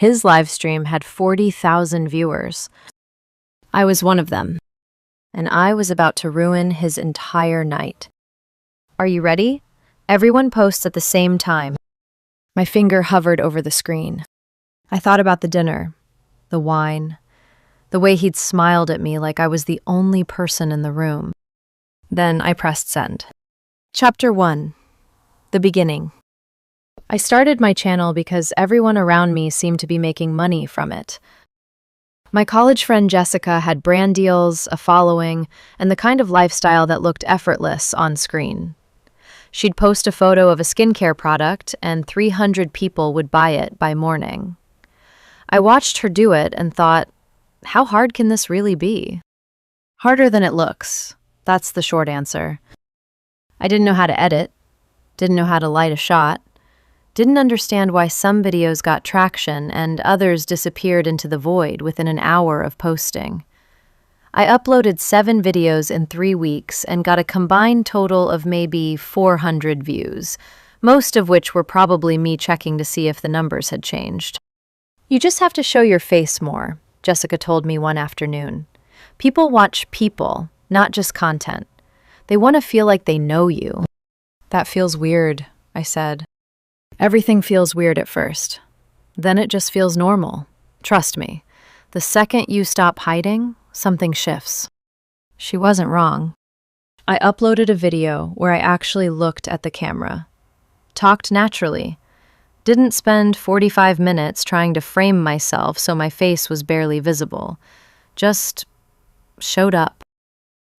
His live stream had 40,000 viewers. I was one of them, and I was about to ruin his entire night. Are you ready? Everyone posts at the same time. My finger hovered over the screen. I thought about the dinner, the wine, the way he'd smiled at me like I was the only person in the room. Then I pressed send. Chapter 1. The beginning. I started my channel because everyone around me seemed to be making money from it. My college friend Jessica had brand deals, a following, and the kind of lifestyle that looked effortless on screen. She'd post a photo of a skincare product, and 300 people would buy it by morning. I watched her do it and thought, how hard can this really be? Harder than it looks. That's the short answer. I didn't know how to edit, didn't know how to light a shot, didn't understand why some videos got traction and others disappeared into the void within an hour of posting. I uploaded 7 videos in 3 weeks and got a combined total of maybe 400 views, most of which were probably me checking to see if the numbers had changed. You just have to show your face more, Jessica told me one afternoon. People watch people, not just content. They want to feel like they know you. That feels weird, I said. Everything feels weird at first. Then it just feels normal. Trust me, the second you stop hiding, something shifts. She wasn't wrong. I uploaded a video where I actually looked at the camera, talked naturally, didn't spend 45 minutes trying to frame myself so my face was barely visible, just showed up.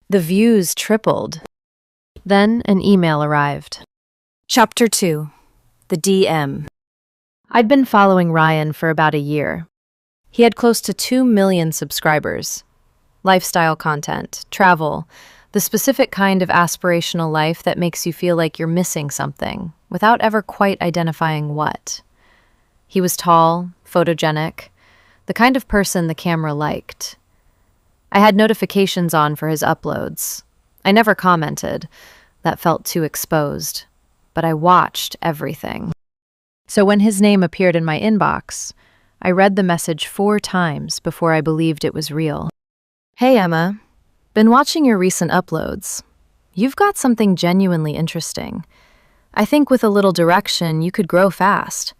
The views tripled. Then an email arrived. Chapter 2. The DM. I'd been following Ryan for about a year. He had close to 2 million subscribers. Lifestyle content, travel, the specific kind of aspirational life that makes you feel like you're missing something, without ever quite identifying what. He was tall, photogenic, the kind of person the camera liked. I had notifications on for his uploads. I never commented. That felt too exposed. But I watched everything. So when his name appeared in my inbox, I read the message 4 times before I believed it was real. Hey Emma, been watching your recent uploads. You've got something genuinely interesting. I think with a little direction, you could grow fast.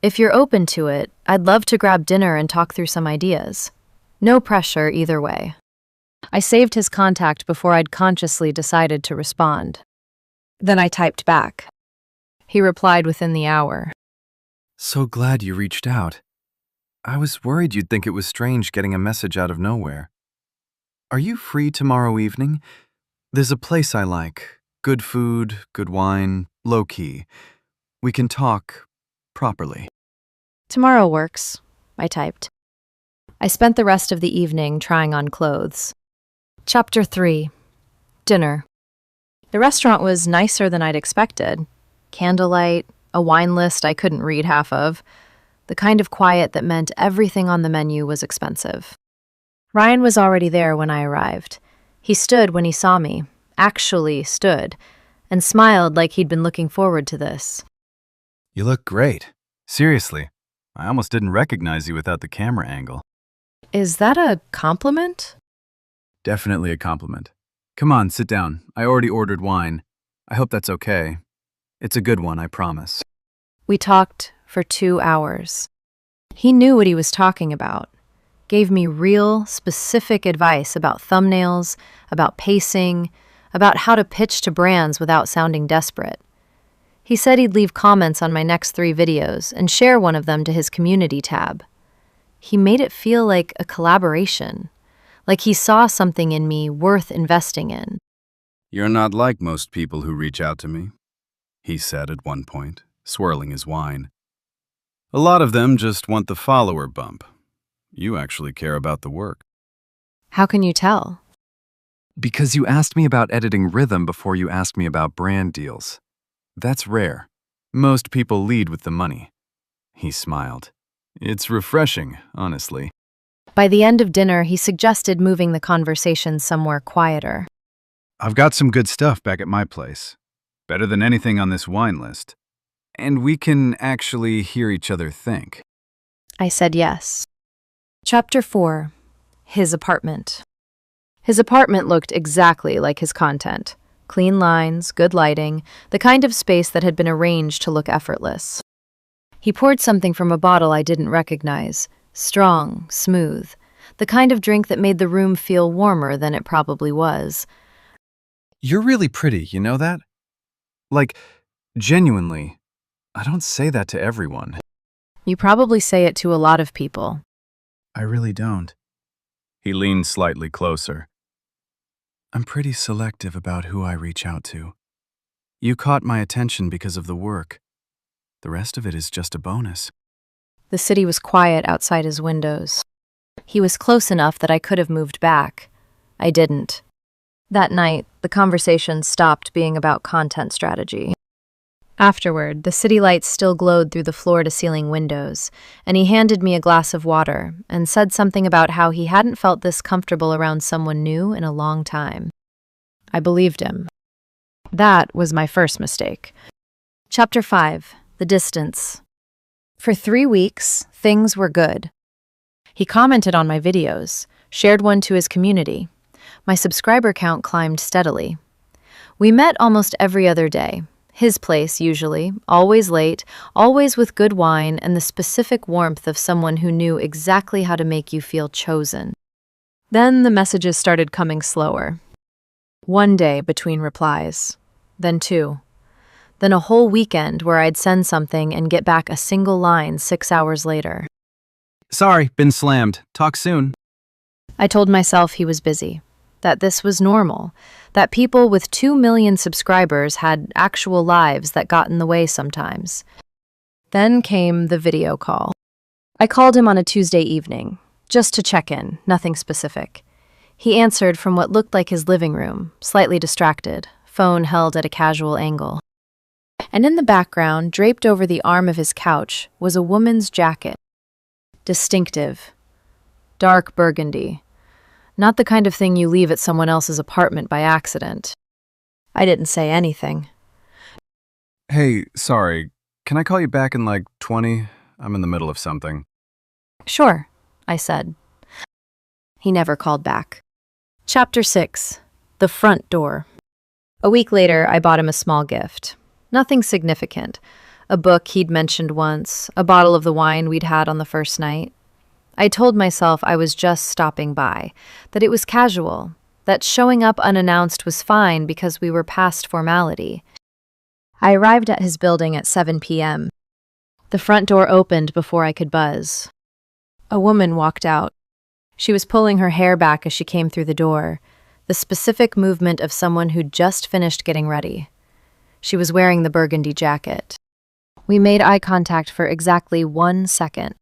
If you're open to it, I'd love to grab dinner and talk through some ideas. No pressure either way. I saved his contact before I'd consciously decided to respond. Then I typed back. He replied within the hour. So glad you reached out. I was worried you'd think it was strange getting a message out of nowhere. Are you free tomorrow evening? There's a place I like. Good food, good wine, low-key. We can talk properly. Tomorrow works, I typed. I spent the rest of the evening trying on clothes. Chapter 3. Dinner. The restaurant was nicer than I'd expected. Candlelight, a wine list I couldn't read half of, the kind of quiet that meant everything on the menu was expensive. Ryan was already there when I arrived. He stood when he saw me, actually stood, and smiled like he'd been looking forward to this. You look great. Seriously, I almost didn't recognize you without the camera angle. Is that a compliment? Definitely a compliment. Come on, sit down. I already ordered wine. I hope that's okay. It's a good one, I promise. We talked for 2 hours. He knew what he was talking about. Gave me real, specific advice about thumbnails, about pacing, about how to pitch to brands without sounding desperate. He said he'd leave comments on my next 3 videos and share one of them to his community tab. He made it feel like a collaboration, like he saw something in me worth investing in. You're not like most people who reach out to me, he said at one point, swirling his wine. A lot of them just want the follower bump. You actually care about the work. How can you tell? Because you asked me about editing rhythm before you asked me about brand deals. That's rare. Most people lead with the money. He smiled. It's refreshing, honestly. By the end of dinner, he suggested moving the conversation somewhere quieter. I've got some good stuff back at my place. Better than anything on this wine list. And we can actually hear each other think. I said yes. Chapter 4. His apartment. His apartment looked exactly like his content. Clean lines, good lighting, the kind of space that had been arranged to look effortless. He poured something from a bottle I didn't recognize. Strong, smooth. The kind of drink that made the room feel warmer than it probably was. You're really pretty, you know that? Like, genuinely. I don't say that to everyone. You probably say it to a lot of people. I really don't. He leaned slightly closer. I'm pretty selective about who I reach out to. You caught my attention because of the work. The rest of it is just a bonus. The city was quiet outside his windows. He was close enough that I could have moved back. I didn't. That night, the conversation stopped being about content strategy. Afterward, the city lights still glowed through the floor-to-ceiling windows, and he handed me a glass of water and said something about how he hadn't felt this comfortable around someone new in a long time. I believed him. That was my first mistake. Chapter 5. The Distance. For 3 weeks, things were good. He commented on my videos, shared one to his community. My subscriber count climbed steadily. We met almost every other day. His place, usually, always late, always with good wine and the specific warmth of someone who knew exactly how to make you feel chosen. Then the messages started coming slower. 1 day between replies, then 2. Then a whole weekend where I'd send something and get back a single line 6 hours later. Sorry, been slammed. Talk soon. I told myself he was busy, that this was normal, that people with 2 million subscribers had actual lives that got in the way sometimes. Then came the video call. I called him on a Tuesday evening, just to check in, nothing specific. He answered from what looked like his living room, slightly distracted, phone held at a casual angle. And in the background, draped over the arm of his couch, was a woman's jacket. Distinctive. Dark burgundy. Not the kind of thing you leave at someone else's apartment by accident. I didn't say anything. Hey, sorry. Can I call you back in like 20? I'm in the middle of something. Sure, I said. He never called back. Chapter 6. The Front Door. A week later, I bought him a small gift. Nothing significant. A book he'd mentioned once, a bottle of the wine we'd had on the first night. I told myself I was just stopping by, that it was casual, that showing up unannounced was fine because we were past formality. I arrived at his building at 7 p.m. The front door opened before I could buzz. A woman walked out. She was pulling her hair back as she came through the door, the specific movement of someone who'd just finished getting ready. She was wearing the burgundy jacket. We made eye contact for exactly 1 second.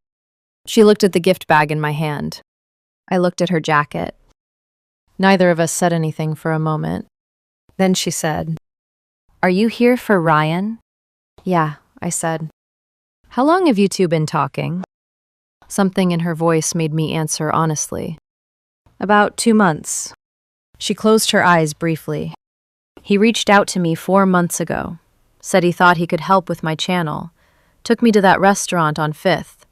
She looked at the gift bag in my hand. I looked at her jacket. Neither of us said anything for a moment. Then she said, "Are you here for Ryan?" "Yeah," I said. "How long have you two been talking?" Something in her voice made me answer honestly. "About 2 months." She closed her eyes briefly. "He reached out to me 4 months ago. Said he thought he could help with my channel. Took me to that restaurant on 5th,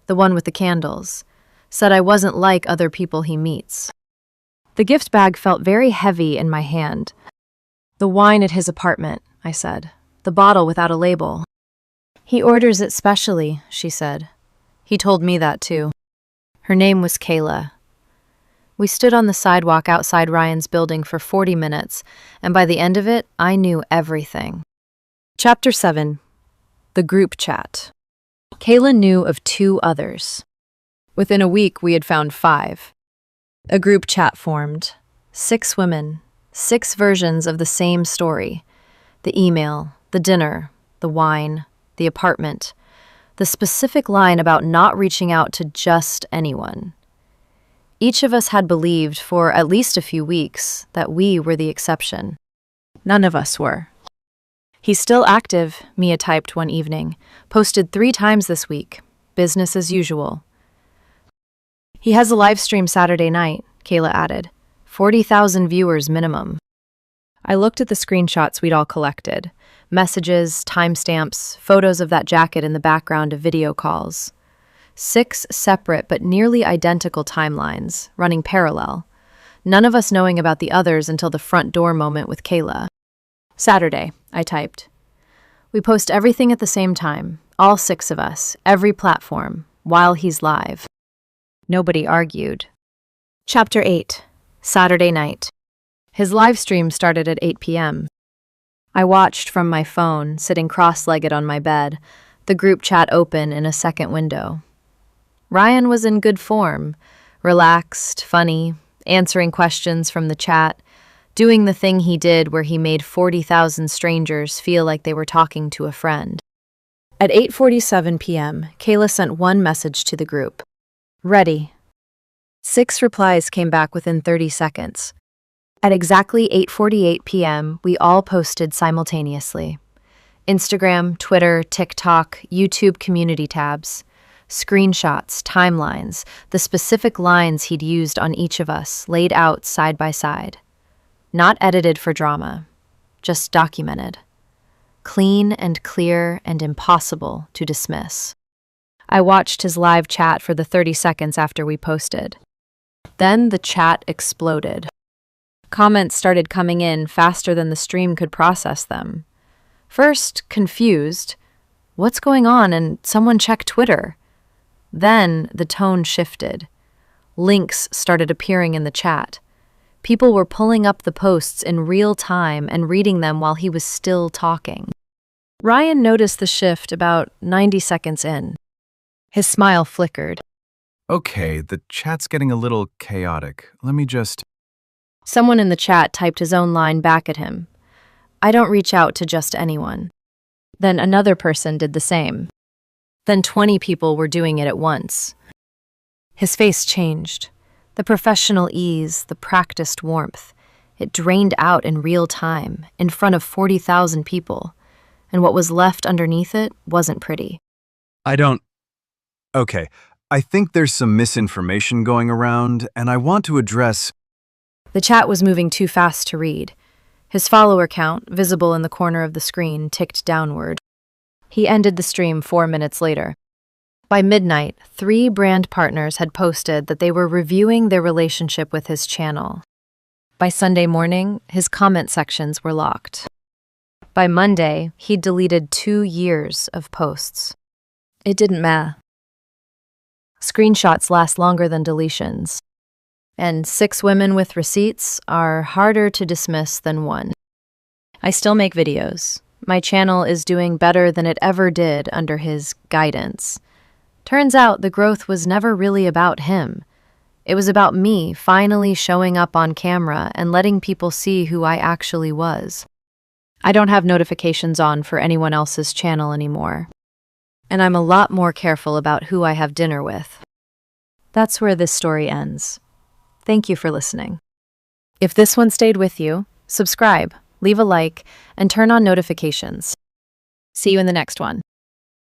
the one with the candles. Said I wasn't like other people he meets." The gift bag felt very heavy in my hand. "The wine at his apartment," I said. "The bottle without a label." "He orders it specially," she said. He told me that too. Her name was Kayla. We stood on the sidewalk outside Ryan's building for 40 minutes, and by the end of it, I knew everything. Chapter 7. The Group Chat. Kayla knew of 2 others. Within a week, we had found 5. A group chat formed. 6 women, 6 versions of the same story. The email, the dinner, the wine, the apartment, the specific line about not reaching out to just anyone. Each of us had believed for at least a few weeks that we were the exception. None of us were. "He's still active," Mia typed one evening. "Posted 3 times this week. Business as usual." "He has a live stream Saturday night," Kayla added. 40,000 viewers minimum. I looked at the screenshots we'd all collected. Messages, timestamps, photos of that jacket in the background of video calls. 6 separate but nearly identical timelines, running parallel. None of us knowing about the others until the front door moment with Kayla. Saturday, I typed. We post everything at the same time, all 6 of us, every platform, while he's live. Nobody argued. Chapter 8, Saturday night. His live stream started at 8 p.m. I watched from my phone, sitting cross-legged on my bed, the group chat open in a second window. Ryan was in good form, relaxed, funny, answering questions from the chat, doing the thing he did where he made 40,000 strangers feel like they were talking to a friend. At 8:47 p.m., Kayla sent one message to the group. Ready. 6 replies came back within 30 seconds. At exactly 8:48 p.m., we all posted simultaneously. Instagram, Twitter, TikTok, YouTube community tabs, screenshots, timelines, the specific lines he'd used on each of us laid out side by side. Not edited for drama, just documented. Clean and clear and impossible to dismiss. I watched his live chat for the 30 seconds after we posted. Then the chat exploded. Comments started coming in faster than the stream could process them. First, confused. What's going on? And someone check Twitter. Then the tone shifted. Links started appearing in the chat. People were pulling up the posts in real time and reading them while he was still talking. Ryan noticed the shift about 90 seconds in. His smile flickered. Okay, the chat's getting a little chaotic. Let me just... Someone in the chat typed his own line back at him. I don't reach out to just anyone. Then another person did the same. Then 20 people were doing it at once. His face changed. The professional ease, the practiced warmth. It drained out in real time, in front of 40,000 people. And what was left underneath it wasn't pretty. Okay, I think there's some misinformation going around, and I want to address... The chat was moving too fast to read. His follower count, visible in the corner of the screen, ticked downward. He ended the stream 4 minutes later. By midnight, 3 brand partners had posted that they were reviewing their relationship with his channel. By Sunday morning, his comment sections were locked. By Monday, he'd deleted 2 years of posts. It didn't matter. Screenshots last longer than deletions. And 6 women with receipts are harder to dismiss than 1. I still make videos. My channel is doing better than it ever did under his guidance. Turns out the growth was never really about him. It was about me finally showing up on camera and letting people see who I actually was. I don't have notifications on for anyone else's channel anymore. And I'm a lot more careful about who I have dinner with. That's where this story ends. Thank you for listening. If this one stayed with you, subscribe, leave a like, and turn on notifications. See you in the next one.